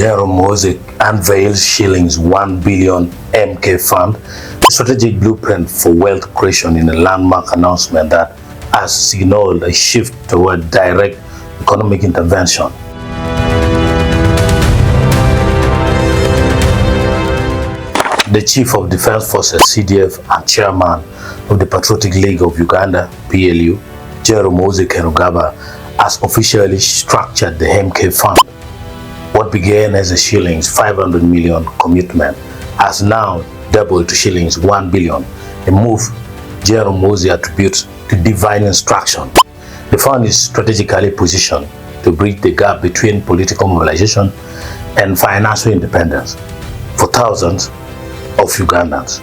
Muhoozi unveils shillings 1 billion MK fund, a strategic blueprint for wealth creation in a landmark announcement that has signaled a shift toward direct economic intervention. The Chief of Defense Forces (CDF) and Chairman of the Patriotic League of Uganda (PLU), Muhoozi has officially structured the MK Fund. What began as a shillings 500 million commitment has now doubled to shillings 1 billion, a move Muhoozi attributes to divine instruction. The fund is strategically positioned to bridge the gap between political mobilization and financial independence for thousands of Ugandans.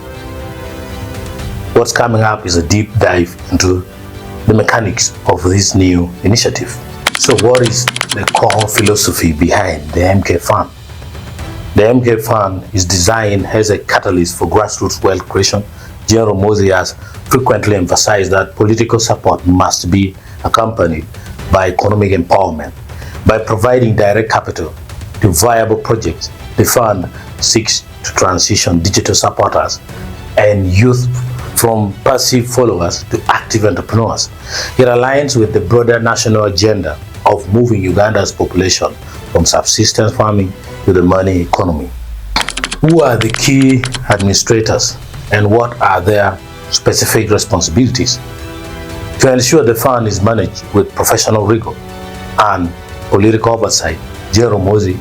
What's coming up is a deep dive into the mechanics of this new initiative. So what is the core philosophy behind the MK Fund? The MK Fund is designed as a catalyst for grassroots wealth creation. Muhoozi has frequently emphasized that political support must be accompanied by economic empowerment. By providing direct capital to viable projects, the fund seeks to transition digital supporters and youth from passive followers to active entrepreneurs. It aligns with the broader national agenda of moving Uganda's population from subsistence farming to the money economy. Who are the key administrators and what are their specific responsibilities? To ensure the fund is managed with professional rigor and political oversight, Muhoozi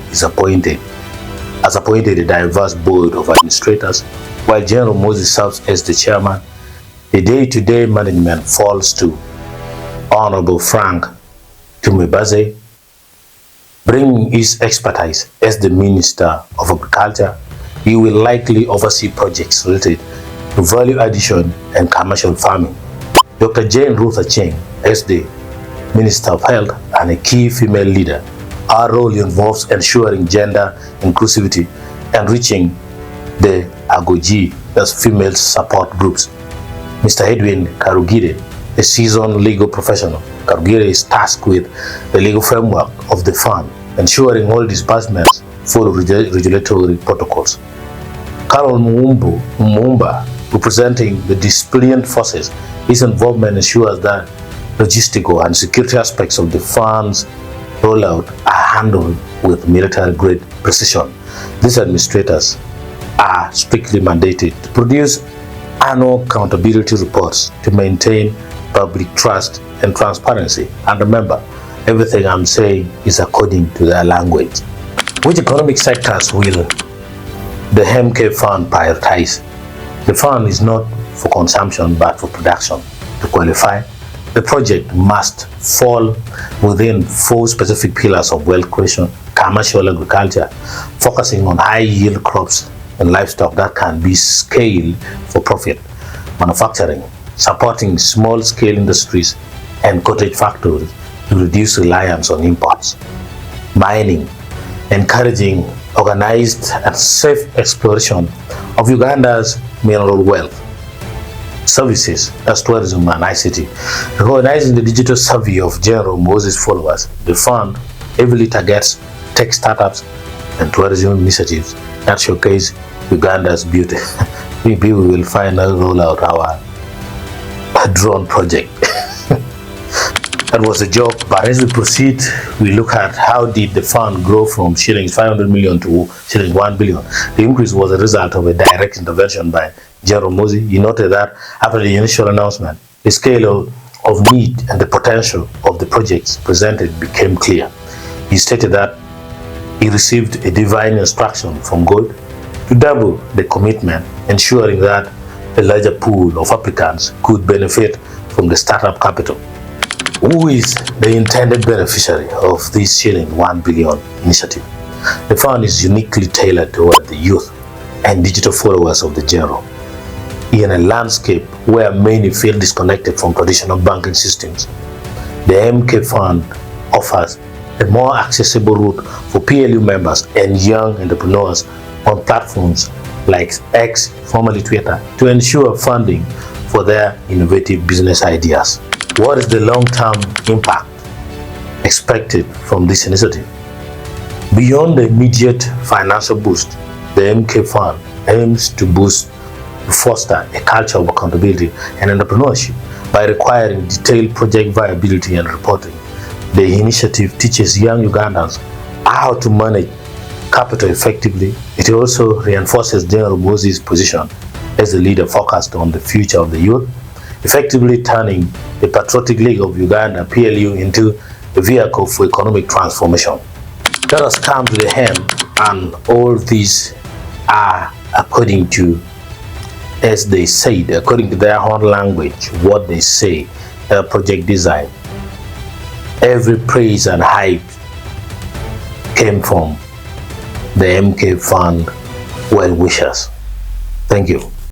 has appointed a diverse board of administrators. While Muhoozi serves as the chairman, the day-to-day management falls to Honorable Frank Tumebaze, bringing his expertise as the Minister of Agriculture. He will likely oversee projects related to value addition and commercial farming. Dr. Jane Ruth Acheng as the Minister of Health and a key female leader. Our role involves ensuring gender inclusivity and reaching the Agoji, as female support groups. Mr. Edwin Karugire, a seasoned legal professional. Karugire is tasked with the legal framework of the fund, ensuring all disbursements follow regulatory protocols. Carol Mumba, representing the disciplined forces, his involvement ensures that logistical and security aspects of the fund's rollout are handled with military-grade precision. These administrators are strictly mandated to produce annual accountability reports to maintain public trust and transparency. And remember, everything I'm saying is according to their language. Which economic sectors will the MK Fund prioritize? The fund is not for consumption but for production. To qualify, the project must fall within 4 specific pillars of wealth creation: commercial agriculture, focusing on high-yield crops and livestock that can be scaled for profit; manufacturing, supporting small-scale industries and cottage factories to reduce reliance on imports; mining, encouraging organized and safe exploration of Uganda's mineral wealth; services, that's tourism and ICT. Recognizing the digital savvy of Muhoozi's followers, the fund heavily targets tech startups and tourism initiatives that showcase Uganda's beauty. Maybe we will finally roll out our drone project. That was a joke, but as we proceed, we look at how did the fund grow from shillings 500 million to shillings 1 billion. The increase was a result of a direct intervention by Muhoozi. He noted that after the initial announcement, the scale of need and the potential of the projects presented became clear. He stated that he received a divine instruction from God to double the commitment, ensuring that a larger pool of applicants could benefit from the startup capital. Who is the intended beneficiary of this shilling 1 billion initiative? The fund is uniquely tailored toward the youth and digital followers of the general. In a landscape where many feel disconnected from traditional banking systems, the MK Fund offers a more accessible route for PLU members and young entrepreneurs on platforms like X, formerly Twitter, to ensure funding for their innovative business ideas. What is the long-term impact expected from this initiative? Beyond the immediate financial boost, the MK Fund aims to foster a culture of accountability and entrepreneurship by requiring detailed project viability and reporting. The initiative teaches young Ugandans how to manage capital effectively. It also reinforces General Muhoozi's position as a leader focused on the future of the youth, effectively turning the Patriotic League of Uganda, PLU, into a vehicle for economic transformation. Let us come to the end, and all these are according to, as they said, according to their own language, what they say, project design. Every praise and hype came from the MK Fund well-wishers. Thank you.